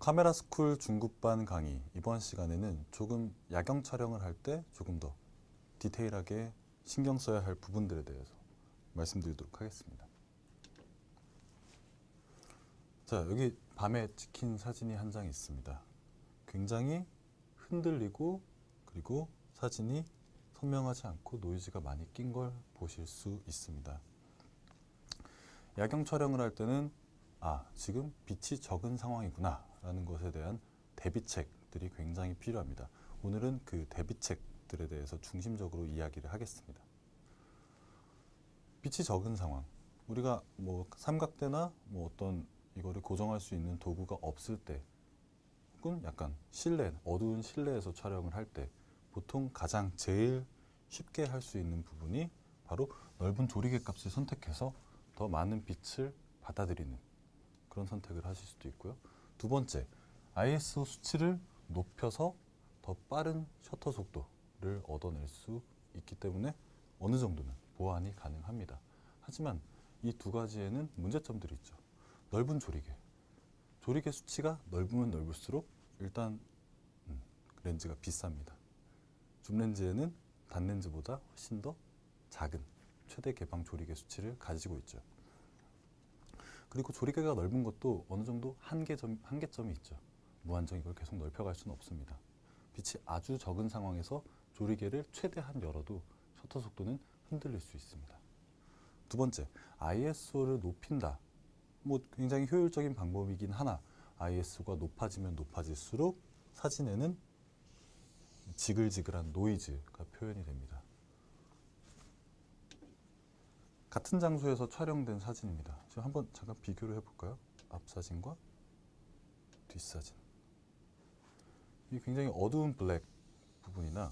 카메라 스쿨 중급반 강의 이번 시간에는 조금 야경 촬영을 할 때 조금 더 디테일하게 신경 써야 할 부분들에 대해서 말씀드리도록 하겠습니다. 자, 여기 밤에 찍힌 사진이 한 장 있습니다. 굉장히 흔들리고 그리고 사진이 선명하지 않고 노이즈가 많이 낀 걸 보실 수 있습니다. 야경 촬영을 할 때는 지금 빛이 적은 상황이구나 라는 것에 대한 대비책들이 굉장히 필요합니다. 오늘은 그 대비책들에 대해서 중심적으로 이야기를 하겠습니다. 빛이 적은 상황, 우리가 삼각대나 어떤 이거를 고정할 수 있는 도구가 없을 때, 혹은 약간 실내, 어두운 실내에서 촬영을 할 때 보통 가장 제일 쉽게 할 수 있는 부분이 바로 넓은 조리개 값을 선택해서 더 많은 빛을 받아들이는 그런 선택을 하실 수도 있고요. 두 번째, ISO 수치를 높여서 더 빠른 셔터 속도를 얻어낼 수 있기 때문에 어느 정도는 보완이 가능합니다. 하지만 이 두 가지에는 문제점들이 있죠. 넓은 조리개. 조리개 수치가 넓으면 넓을수록 일단 렌즈가 비쌉니다. 줌렌즈에는 단렌즈보다 훨씬 더 작은 최대 개방 조리개 수치를 가지고 있죠. 그리고 조리개가 넓은 것도 어느 정도 한계점이 있죠. 무한정 이걸 계속 넓혀갈 수는 없습니다. 빛이 아주 적은 상황에서 조리개를 최대한 열어도 셔터 속도는 흔들릴 수 있습니다. 두 번째, ISO를 높인다. 굉장히 효율적인 방법이긴 하나 ISO가 높아지면 높아질수록 사진에는 지글지글한 노이즈가 표현이 됩니다. 같은 장소에서 촬영된 사진입니다. 지금 한번 잠깐 비교를 해볼까요? 앞 사진과 뒷 사진. 이 굉장히 어두운 블랙 부분이나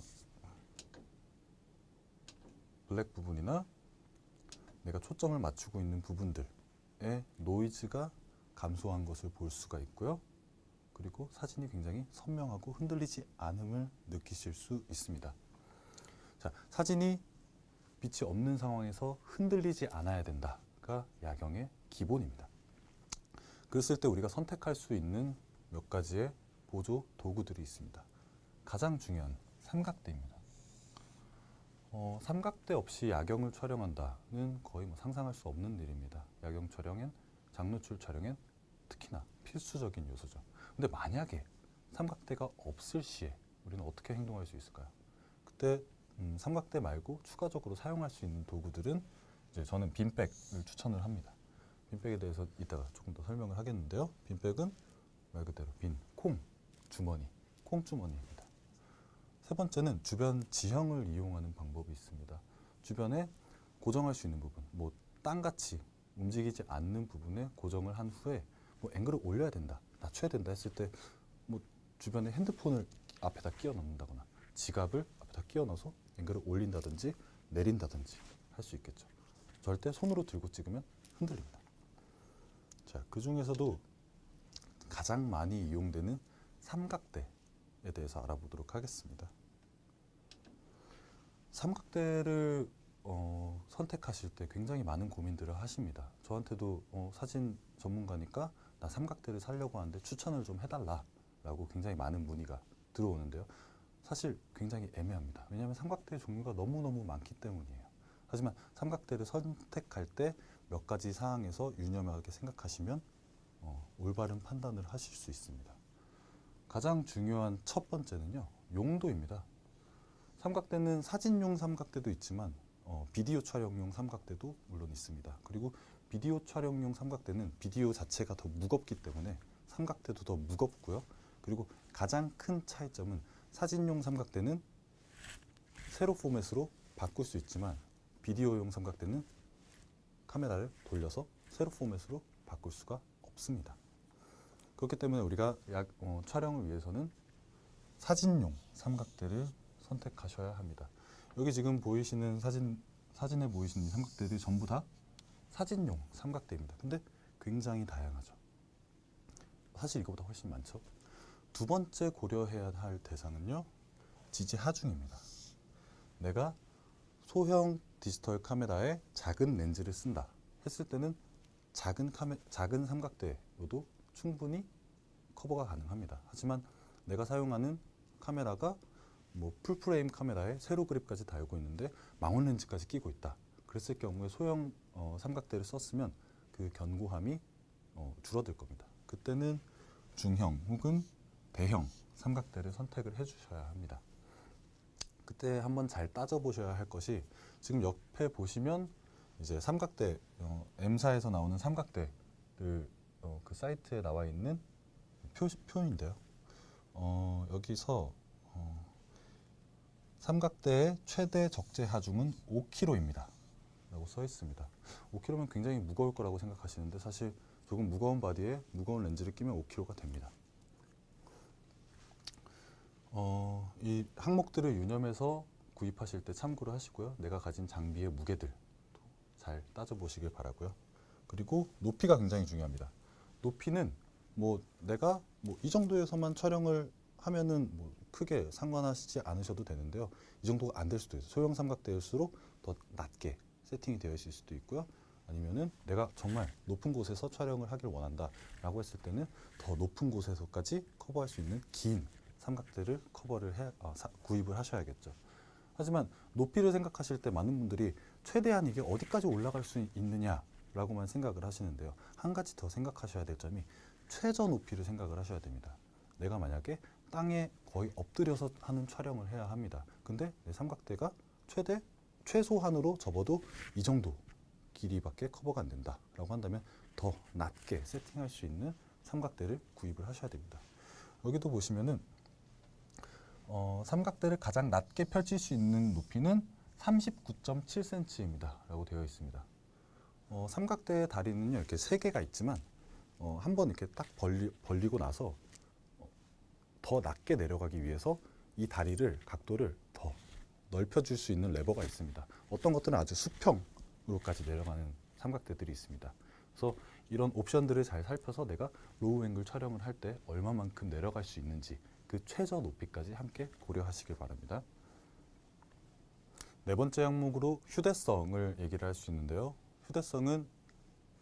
내가 초점을 맞추고 있는 부분들의 노이즈가 감소한 것을 볼 수가 있고요. 그리고 사진이 굉장히 선명하고 흔들리지 않음을 느끼실 수 있습니다. 자, 사진이 빛이 없는 상황에서 흔들리지 않아야 된다가 야경의 기본입니다. 그랬을 때 우리가 선택할 수 있는 몇 가지의 보조 도구들이 있습니다. 가장 중요한 삼각대입니다. 삼각대 없이 야경을 촬영한다는 거의 상상할 수 없는 일입니다. 야경 촬영엔, 장노출 촬영엔 특히나 필수적인 요소죠. 근데 만약에 삼각대가 없을 시에 우리는 어떻게 행동할 수 있을까요? 그때 삼각대 말고 추가적으로 사용할 수 있는 도구들은 이제 저는 빈백을 추천을 합니다. 빈백에 대해서 이따가 조금 더 설명을 하겠는데요. 빈백은 말 그대로 콩주머니입니다. 세 번째는 주변 지형을 이용하는 방법이 있습니다. 주변에 고정할 수 있는 부분, 땅같이 움직이지 않는 부분에 고정을 한 후에 앵글을 올려야 된다, 낮춰야 된다 했을 때 주변에 핸드폰을 앞에다 끼워 넣는다거나 지갑을 앞에다 끼워 넣어서 앵글을 올린다든지 내린다든지 할 수 있겠죠. 절대 손으로 들고 찍으면 흔들립니다. 자, 그 중에서도 가장 많이 이용되는 삼각대에 대해서 알아보도록 하겠습니다. 삼각대를 선택하실 때 굉장히 많은 고민들을 하십니다. 저한테도 사진 전문가니까 나 삼각대를 사려고 하는데 추천을 좀 해달라 라고 굉장히 많은 문의가 들어오는데요. 사실 굉장히 애매합니다. 왜냐하면 삼각대의 종류가 너무너무 많기 때문이에요. 하지만 삼각대를 선택할 때 몇 가지 사항에서 유념하게 생각하시면 올바른 판단을 하실 수 있습니다. 가장 중요한 첫 번째는요, 용도입니다. 삼각대는 사진용 삼각대도 있지만 비디오 촬영용 삼각대도 물론 있습니다. 그리고 비디오 촬영용 삼각대는 비디오 자체가 더 무겁기 때문에 삼각대도 더 무겁고요. 그리고 가장 큰 차이점은 사진용 삼각대는 세로 포맷으로 바꿀 수 있지만 비디오용 삼각대는 카메라를 돌려서 세로 포맷으로 바꿀 수가 없습니다. 그렇기 때문에 우리가 촬영을 위해서는 사진용 삼각대를 선택하셔야 합니다. 여기 지금 보이시는 사진에 보이시는 이 삼각대들이 전부 다 사진용 삼각대입니다. 근데 굉장히 다양하죠. 사실 이거보다 훨씬 많죠. 두 번째 고려해야 할 대상은요, 지지하중입니다. 내가 소형 디지털 카메라에 작은 렌즈를 쓴다 했을 때는 작은 삼각대로도 충분히 커버가 가능합니다. 하지만 내가 사용하는 카메라가 뭐 풀프레임 카메라에 세로 그립까지 달고 있는데 망원 렌즈까지 끼고 있다. 그랬을 경우에 소형 삼각대를 썼으면 그 견고함이 줄어들 겁니다. 그때는 중형 혹은 대형 삼각대를 선택을 해주셔야 합니다. 그때 한번 잘 따져보셔야 할 것이 지금 옆에 보시면 이제 삼각대 M사에서 나오는 삼각대를 그 사이트에 나와 있는 표인데요. 여기서 삼각대의 최대 적재 하중은 5kg입니다. 라고 써 있습니다. 5kg면 굉장히 무거울 거라고 생각하시는데 사실 조금 무거운 바디에 무거운 렌즈를 끼면 5kg가 됩니다. 이 항목들을 유념해서 구입하실 때 참고를 하시고요. 내가 가진 장비의 무게들 잘 따져보시길 바라고요. 그리고 높이가 굉장히 중요합니다. 높이는 뭐 내가 뭐 이 정도에서만 촬영을 하면은 뭐 크게 상관하시지 않으셔도 되는데요. 이 정도가 안 될 수도 있어요. 소형 삼각대일수록 더 낮게 세팅이 되어 있을 수도 있고요. 아니면은 내가 정말 높은 곳에서 촬영을 하길 원한다 라고 했을 때는 더 높은 곳에서까지 커버할 수 있는 긴 삼각대를 구입을 하셔야겠죠. 하지만 높이를 생각하실 때 많은 분들이 최대한 이게 어디까지 올라갈 수 있느냐 라고만 생각을 하시는데요. 한 가지 더 생각하셔야 될 점이 최저 높이를 생각을 하셔야 됩니다. 내가 만약에 땅에 거의 엎드려서 하는 촬영을 해야 합니다. 근데 내 삼각대가 최소한으로 접어도 이 정도 길이밖에 커버가 안 된다 라고 한다면 더 낮게 세팅할 수 있는 삼각대를 구입을 하셔야 됩니다. 여기도 보시면은 삼각대를 가장 낮게 펼칠 수 있는 높이는 39.7cm입니다 라고 되어 있습니다. 삼각대의 다리는요 이렇게 세 개가 있지만 한번 이렇게 딱 벌리고 나서 더 낮게 내려가기 위해서 이 다리를 각도를 더 넓혀줄 수 있는 레버가 있습니다. 어떤 것들은 아주 수평으로까지 내려가는 삼각대들이 있습니다. 그래서 이런 옵션들을 잘 살펴서 내가 로우 앵글 촬영을 할 때 얼마만큼 내려갈 수 있는지 그 최저 높이까지 함께 고려하시길 바랍니다. 네 번째 항목으로 휴대성을 얘기를 할 수 있는데요. 휴대성은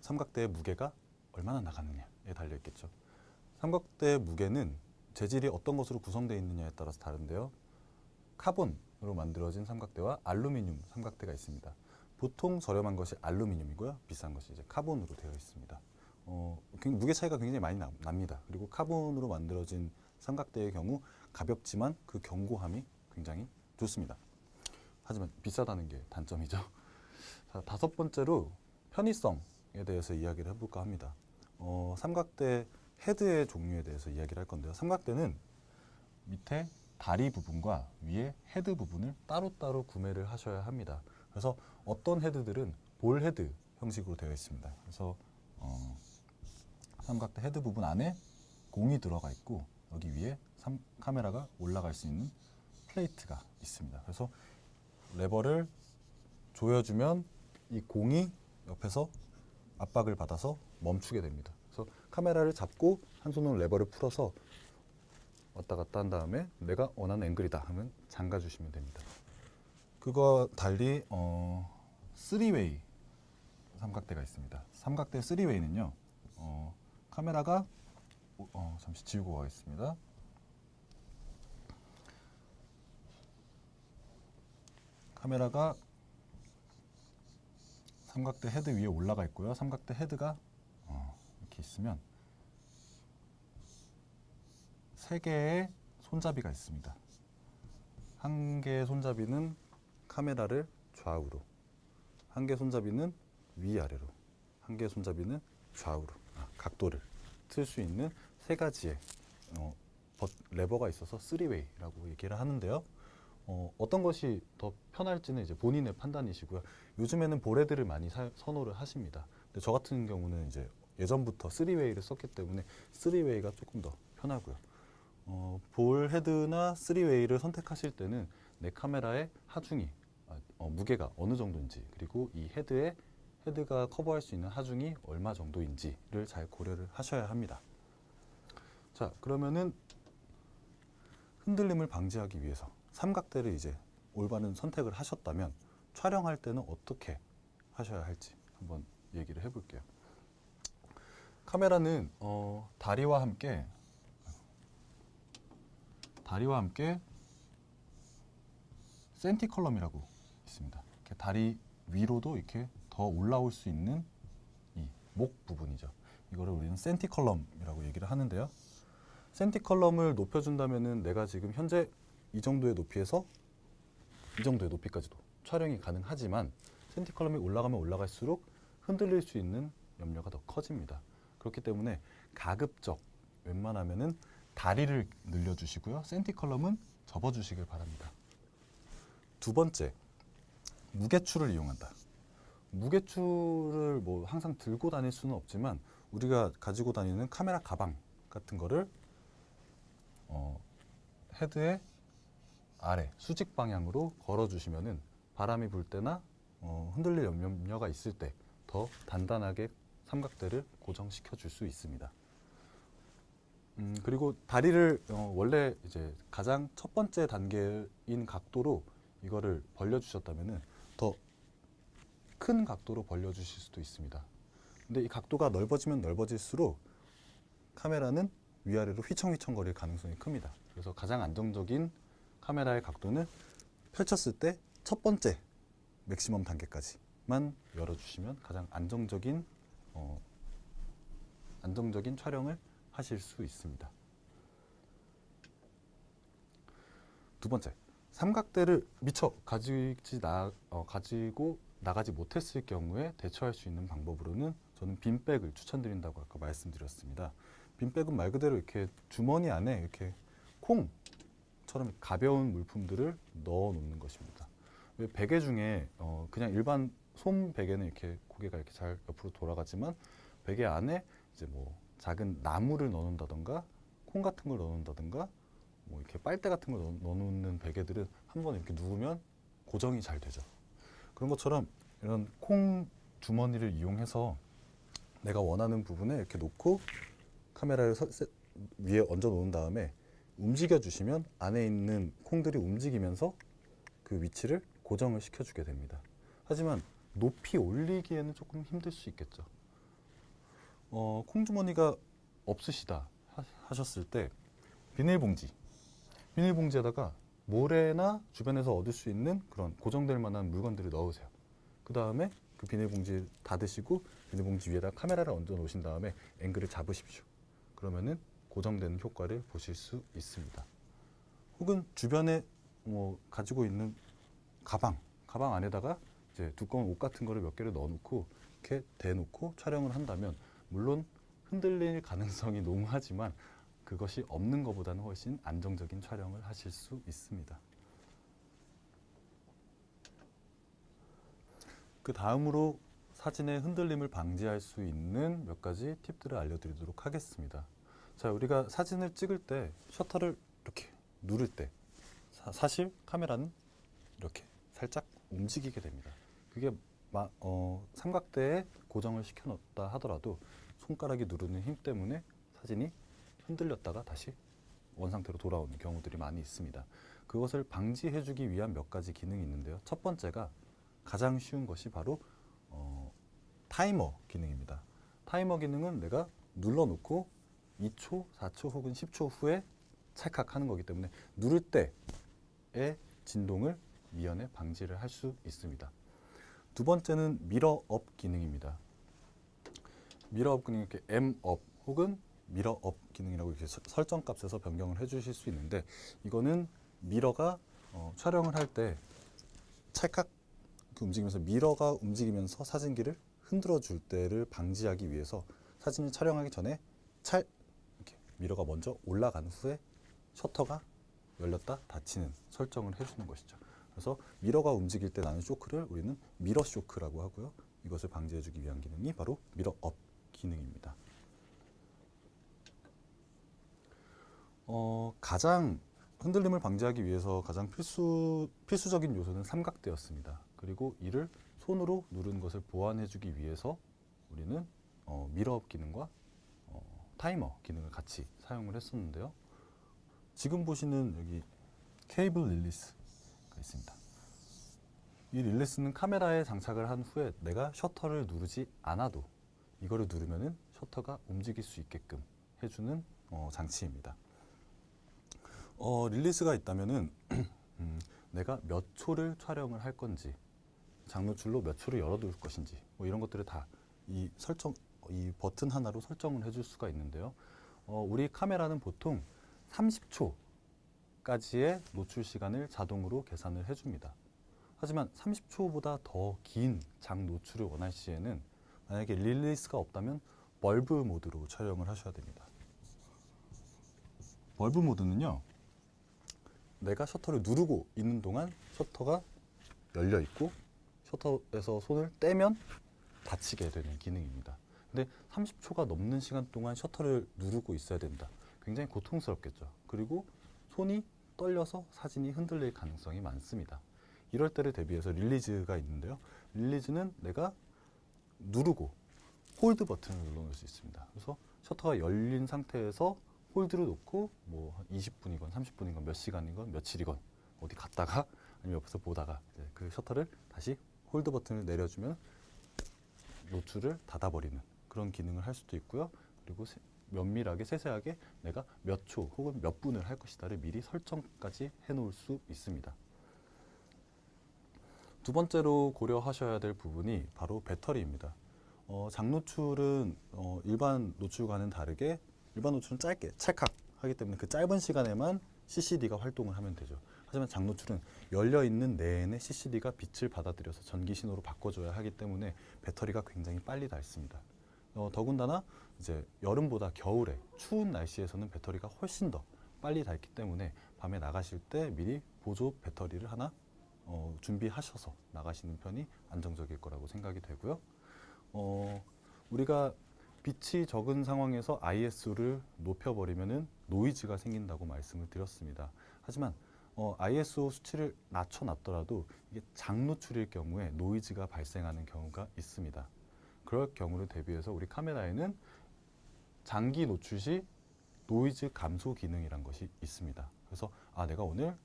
삼각대의 무게가 얼마나 나가느냐에 달려 있겠죠. 삼각대의 무게는 재질이 어떤 것으로 구성되어 있느냐에 따라서 다른데요. 카본으로 만들어진 삼각대와 알루미늄 삼각대가 있습니다. 보통 저렴한 것이 알루미늄이고요. 비싼 것이 이제 카본으로 되어 있습니다. 무게 차이가 굉장히 많이 납니다. 그리고 카본으로 만들어진 삼각대의 경우 가볍지만 그 견고함이 굉장히 좋습니다. 하지만 비싸다는 게 단점이죠. 자, 다섯 번째로 편의성에 대해서 이야기를 해볼까 합니다. 삼각대 헤드의 종류에 대해서 이야기를 할 건데요. 삼각대는 밑에 다리 부분과 위에 헤드 부분을 따로따로 구매를 하셔야 합니다. 그래서 어떤 헤드들은 볼 헤드 형식으로 되어 있습니다. 그래서 삼각대 헤드 부분 안에 공이 들어가 있고 여기 위에 카메라가 올라갈 수 있는 플레이트가 있습니다. 그래서 레버를 조여주면 이 공이 옆에서 압박을 받아서 멈추게 됩니다. 그래서 카메라를 잡고 한 손으로 레버를 풀어서 왔다 갔다 한 다음에 내가 원하는 앵글이다 하면 잠가 주시면 됩니다. 그거 달리 3웨이 삼각대가 있습니다. 삼각대 3웨이는요 카메라가 잠시 지우고 가겠습니다. 카메라가 삼각대 헤드 위에 올라가 있고요. 삼각대 헤드가 이렇게 있으면 세 개의 손잡이가 있습니다. 한 개의 손잡이는 카메라를 좌우로, 한 개의 손잡이는 위아래로, 한 개의 손잡이는 좌우로 각도를 틀 수 있는 세 가지의 레버가 있어서 3웨이라고 얘기를 하는데요. 어떤 것이 더 편할지는 이제 본인의 판단이시고요. 요즘에는 볼헤드를 많이 선호를 하십니다. 근데 저 같은 경우는 이제 예전부터 3웨이를 썼기 때문에 3웨이가 조금 더 편하고요. 볼헤드나 3웨이를 선택하실 때는 내 카메라의 하중이 무게가 어느 정도인지 그리고 이 헤드가 커버할 수 있는 하중이 얼마 정도인지를 잘 고려를 하셔야 합니다. 자, 그러면은 흔들림을 방지하기 위해서 삼각대를 이제 올바른 선택을 하셨다면 촬영할 때는 어떻게 하셔야 할지 한번 얘기를 해볼게요. 카메라는 다리와 함께 다리와 함께 센티컬럼이라고 있습니다. 이렇게 다리 위로도 이렇게 더 올라올 수 있는 이 목 부분이죠. 이거를 우리는 센티컬럼이라고 얘기를 하는데요. 센티컬럼을 높여준다면은 내가 지금 현재 이 정도의 높이에서 이 정도의 높이까지도 촬영이 가능하지만 센티컬럼이 올라가면 올라갈수록 흔들릴 수 있는 염려가 더 커집니다. 그렇기 때문에 가급적 웬만하면은 다리를 늘려주시고요. 센티컬럼은 접어주시길 바랍니다. 두 번째, 무게추를 이용한다. 무게추를 뭐 항상 들고 다닐 수는 없지만 우리가 가지고 다니는 카메라 가방 같은 거를 헤드의 아래 수직 방향으로 걸어주시면은 바람이 불 때나 흔들릴 염려가 있을 때 더 단단하게 삼각대를 고정시켜 줄 수 있습니다. 그리고 다리를 원래 이제 가장 첫 번째 단계인 각도로 이거를 벌려주셨다면은 더 큰 각도로 벌려주실 수도 있습니다. 근데 이 각도가 넓어지면 넓어질수록 카메라는 위아래로 휘청휘청거릴 가능성이 큽니다. 그래서 가장 안정적인 카메라의 각도는 펼쳤을 때 첫 번째 맥시멈 단계까지만 열어주시면 가장 안정적인 촬영을 하실 수 있습니다. 두 번째, 삼각대를 미처 가지고 나가지 못했을 경우에 대처할 수 있는 방법으로는 저는 빈백을 추천드린다고 아까 말씀드렸습니다. 빈백은 말 그대로 이렇게 주머니 안에 이렇게 콩처럼 가벼운 물품들을 넣어 놓는 것입니다. 왜 베개 중에 그냥 일반 솜 베개는 이렇게 고개가 이렇게 잘 옆으로 돌아가지만 베개 안에 이제 뭐 작은 나무를 넣어 놓는다던가 콩 같은 걸 넣어 놓는다던가 뭐 이렇게 빨대 같은 걸 넣어 놓는 베개들은 한번 이렇게 누우면 고정이 잘 되죠. 그런 것처럼 이런 콩 주머니를 이용해서 내가 원하는 부분에 이렇게 놓고 카메라를 위에 얹어 놓은 다음에 움직여 주시면 안에 있는 콩들이 움직이면서 그 위치를 고정을 시켜주게 됩니다. 하지만 높이 올리기에는 조금 힘들 수 있겠죠. 콩주머니가 없으시다 하셨을 때 비닐봉지에다가 모래나 주변에서 얻을 수 있는 그런 고정될 만한 물건들을 넣으세요. 그 다음에 그 비닐봉지 닫으시고 비닐봉지 위에다 카메라를 얹어 놓으신 다음에 앵글을 잡으십시오. 그러면은 고정되는 효과를 보실 수 있습니다. 혹은 주변에 뭐 가지고 있는 가방 안에다가 이제 두꺼운 옷 같은 거를 몇 개를 넣어놓고 이렇게 대놓고 촬영을 한다면 물론 흔들릴 가능성이 농후하지만 그것이 없는 것보다는 훨씬 안정적인 촬영을 하실 수 있습니다. 그 다음으로 사진의 흔들림을 방지할 수 있는 몇 가지 팁들을 알려드리도록 하겠습니다. 자, 우리가 사진을 찍을 때 셔터를 이렇게 누를 때 사실 카메라는 이렇게 살짝 움직이게 됩니다. 그게 삼각대에 고정을 시켜놓다 하더라도 손가락이 누르는 힘 때문에 사진이 흔들렸다가 다시 원상태로 돌아오는 경우들이 많이 있습니다. 그것을 방지해주기 위한 몇 가지 기능이 있는데요. 첫 번째가 가장 쉬운 것이 바로 타이머 기능입니다. 타이머 기능은 내가 눌러놓고 2초, 4초 혹은 10초 후에 찰칵 하는 거기 때문에 누를 때의 진동을 미연에 방지를 할 수 있습니다. 두 번째는 미러업 기능입니다. 미러업 기능 이렇게 M업 혹은 미러업 기능이라고 이렇게 설정 값에서 변경을 해주실 수 있는데 이거는 미러가 촬영을 할 때 찰칵 움직이면서 미러가 움직이면서 사진기를 흔들어 줄 때를 방지하기 위해서 사진을 촬영하기 전에 이렇게 미러가 먼저 올라간 후에 셔터가 열렸다 닫히는 설정을 해주는 것이죠. 그래서 미러가 움직일 때 나는 쇼크를 우리는 미러 쇼크라고 하고요. 이것을 방지해주기 위한 기능이 바로 미러업 기능입니다. 가장 흔들림을 방지하기 위해서 가장 필수적인 요소는 삼각대였습니다. 그리고 이를 손으로 누르는 것을 보완해주기 위해서 우리는 미러업 기능과 타이머 기능을 같이 사용을 했었는데요. 지금 보시는 여기 케이블 릴리스가 있습니다. 이 릴리스는 카메라에 장착을 한 후에 내가 셔터를 누르지 않아도 이거를 누르면은 셔터가 움직일 수 있게끔 해주는 장치입니다. 릴리스가 있다면은 내가 몇 초를 촬영을 할 건지, 장노출로 몇 초를 열어둘 것인지, 뭐 이런 것들을 다 이 설정, 이 버튼 하나로 설정을 해줄 수가 있는데요. 우리 카메라는 보통 30초까지의 노출 시간을 자동으로 계산을 해줍니다. 하지만 30초보다 더 긴 장 노출을 원할 시에는 만약에 릴리스가 없다면 벌브 모드로 촬영을 하셔야 됩니다. 벌브 모드는요, 내가 셔터를 누르고 있는 동안 셔터가 열려 있고 셔터에서 손을 떼면 닫히게 되는 기능입니다. 근데 30초가 넘는 시간 동안 셔터를 누르고 있어야 된다. 굉장히 고통스럽겠죠. 그리고 손이 떨려서 사진이 흔들릴 가능성이 많습니다. 이럴 때를 대비해서 릴리즈가 있는데요. 릴리즈는 내가 누르고 홀드 버튼을 눌러놓을 수 있습니다. 그래서 셔터가 열린 상태에서 홀드를 놓고 뭐 20분이건 30분이건 몇 시간이건 며칠이건 어디 갔다가 아니면 옆에서 보다가 그 셔터를 다시 홀드 버튼을 내려주면 노출을 닫아버리는 그런 기능을 할 수도 있고요. 그리고 면밀하게 세세하게 내가 몇 초 혹은 몇 분을 할 것이다를 미리 설정까지 해놓을 수 있습니다. 두 번째로 고려하셔야 될 부분이 바로 배터리입니다. 장노출은 일반 노출과는 다르게 일반 노출은 짧게 찰칵 하기 때문에 그 짧은 시간에만 CCD가 활동을 하면 되죠. 하지만 장노출은 열려있는 내내 CCD가 빛을 받아들여서 전기 신호로 바꿔줘야 하기 때문에 배터리가 굉장히 빨리 닳습니다. 더군다나 이제 여름보다 겨울에 추운 날씨에서는 배터리가 훨씬 더 빨리 닳기 때문에 밤에 나가실 때 미리 보조 배터리를 하나 준비하셔서 나가시는 편이 안정적일 거라고 생각이 되고요. 우리가 빛이 적은 상황에서 ISO를 높여버리면은 노이즈가 생긴다고 말씀을 드렸습니다. 하지만 ISO 수치를 낮춰놨더라도 이게 장노출일 경우에 노이즈가 발생하는 경우가 있습니다. 그럴 경우를 대비해서 우리 카메라에는 장기 노출 시 노이즈 감소 기능이란 것이 있습니다. 그래서 내가 오늘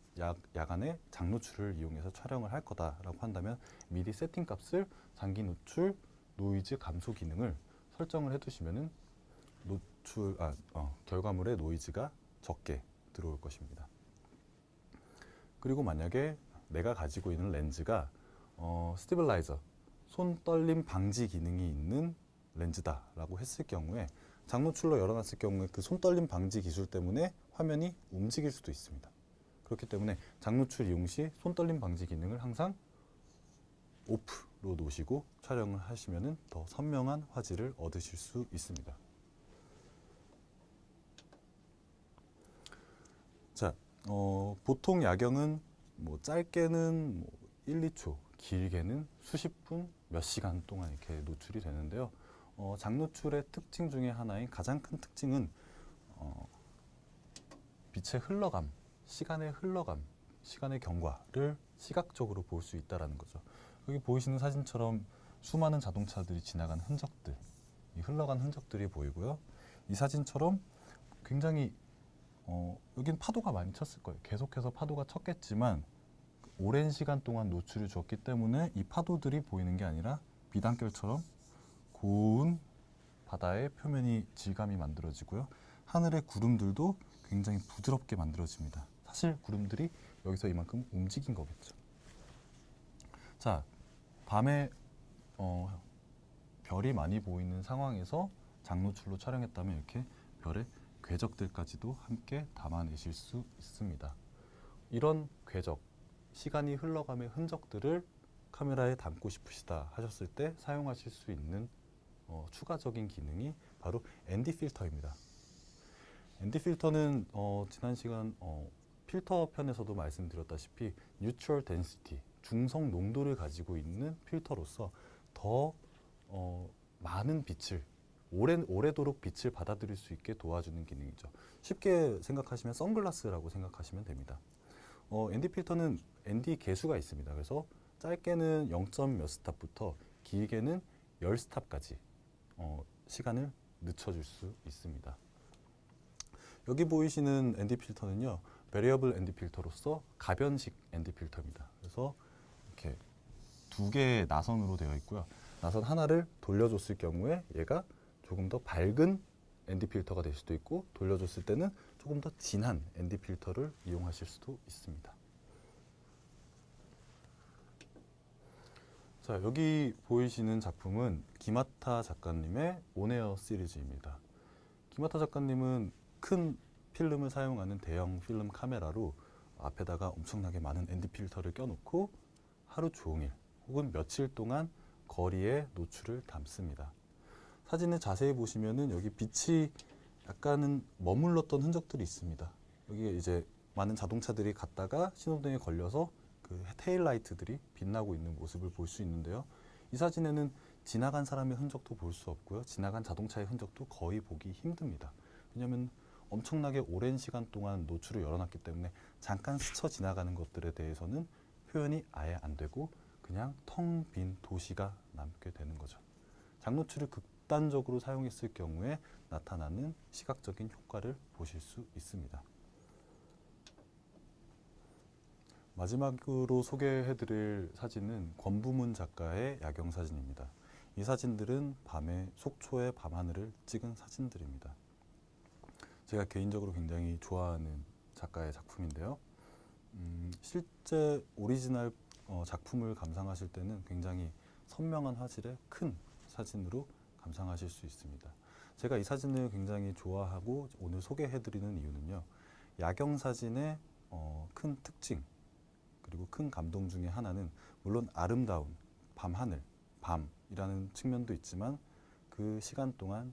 야간에 장노출을 이용해서 촬영을 할 거다라고 한다면 미리 세팅 값을 장기 노출 노이즈 감소 기능을 설정을 해두시면은 결과물의 노이즈가 적게 들어올 것입니다. 그리고 만약에 내가 가지고 있는 렌즈가 스테빌라이저, 손 떨림 방지 기능이 있는 렌즈다라고 했을 경우에 장노출로 열어놨을 경우에 그 손 떨림 방지 기술 때문에 화면이 움직일 수도 있습니다. 그렇기 때문에 장노출 이용 시 손 떨림 방지 기능을 항상 오프로 놓으시고 촬영을 하시면 더 선명한 화질을 얻으실 수 있습니다. 자, 보통 야경은 뭐 짧게는 뭐 1, 2초, 길게는 수십 분, 몇 시간 동안 이렇게 노출이 되는데요. 장노출의 특징 중에 하나인 가장 큰 특징은 빛의 흘러감, 시간의 흘러감, 시간의 경과를 시각적으로 볼 수 있다는 거죠. 여기 보이시는 사진처럼 수많은 자동차들이 지나간 흔적들, 이 흘러간 흔적들이 보이고요. 이 사진처럼 굉장히 여긴 파도가 많이 쳤을 거예요. 계속해서 파도가 쳤겠지만 오랜 시간 동안 노출을 줬기 때문에 이 파도들이 보이는 게 아니라 비단결처럼 고운 바다의 표면이 질감이 만들어지고요. 하늘의 구름들도 굉장히 부드럽게 만들어집니다. 사실 구름들이 여기서 이만큼 움직인 거겠죠. 자, 밤에 별이 많이 보이는 상황에서 장노출로 촬영했다면 이렇게 별의 궤적들까지도 함께 담아내실 수 있습니다. 이런 궤적, 시간이 흘러감의 흔적들을 카메라에 담고 싶으시다 하셨을 때 사용하실 수 있는 추가적인 기능이 바로 ND 필터입니다. ND 필터는 지난 시간 필터 편에서도 말씀드렸다시피 Neutral Density, 중성 농도를 가지고 있는 필터로서 더 많은 빛을 오래도록 빛을 받아들일 수 있게 도와주는 기능이죠. 쉽게 생각하시면 선글라스라고 생각하시면 됩니다. ND 필터는 ND 개수가 있습니다. 그래서 짧게는 0. 몇 스탑부터 길게는 10스탑까지 시간을 늦춰줄 수 있습니다. 여기 보이시는 ND 필터는요, Variable ND 필터로서 가변식 ND 필터입니다. 그래서 이렇게 두 개의 나선으로 되어 있고요. 나선 하나를 돌려줬을 경우에 얘가 조금 더 밝은 ND 필터가 될 수도 있고 돌려줬을 때는 조금 더 진한 ND 필터를 이용하실 수도 있습니다. 자, 여기 보이시는 작품은 기마타 작가님의 온에어 시리즈입니다. 기마타 작가님은 큰 필름을 사용하는 대형 필름 카메라로 앞에다가 엄청나게 많은 ND 필터를 껴놓고 하루 종일 혹은 며칠 동안 거리에 노출을 담습니다. 사진을 자세히 보시면은 여기 빛이 약간은 머물렀던 흔적들이 있습니다. 여기에 이제 많은 자동차들이 갔다가 신호등에 걸려서 그 테일라이트들이 빛나고 있는 모습을 볼 수 있는데요. 이 사진에는 지나간 사람의 흔적도 볼 수 없고요. 지나간 자동차의 흔적도 거의 보기 힘듭니다. 왜냐하면 엄청나게 오랜 시간 동안 노출을 열어놨기 때문에 잠깐 스쳐 지나가는 것들에 대해서는 표현이 아예 안 되고 그냥 텅 빈 도시가 남게 되는 거죠. 장노출을 극단적으로 사용했을 경우에 나타나는 시각적인 효과를 보실 수 있습니다. 마지막으로 소개해드릴 사진은 권부문 작가의 야경 사진입니다. 이 사진들은 밤에 속초의 밤하늘을 찍은 사진들입니다. 제가 개인적으로 굉장히 좋아하는 작가의 작품인데요. 실제 오리지널 작품을 감상하실 때는 굉장히 선명한 화질의 큰 사진으로 감상하실 수 있습니다. 제가 이 사진을 굉장히 좋아하고 오늘 소개해드리는 이유는요. 야경 사진의 큰 특징 그리고 큰 감동 중에 하나는 물론 아름다운 밤하늘, 밤이라는 측면도 있지만 그 시간 동안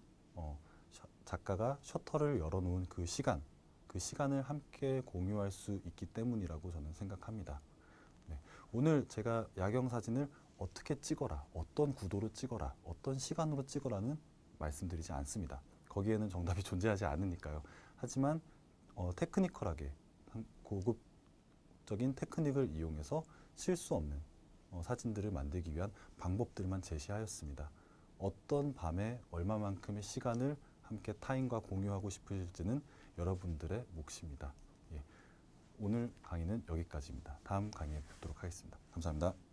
작가가 셔터를 열어놓은 그 시간을 함께 공유할 수 있기 때문이라고 저는 생각합니다. 네, 오늘 제가 야경 사진을 어떻게 찍어라, 어떤 구도로 찍어라, 어떤 시간으로 찍어라는 말씀드리지 않습니다. 거기에는 정답이 존재하지 않으니까요. 하지만 테크니컬하게 고급적인 테크닉을 이용해서 실수 없는 사진들을 만들기 위한 방법들만 제시하였습니다. 어떤 밤에 얼마만큼의 시간을 함께 타인과 공유하고 싶으실지는 여러분들의 몫입니다. 예, 오늘 강의는 여기까지입니다. 다음 강의에 뵙도록 하겠습니다. 감사합니다.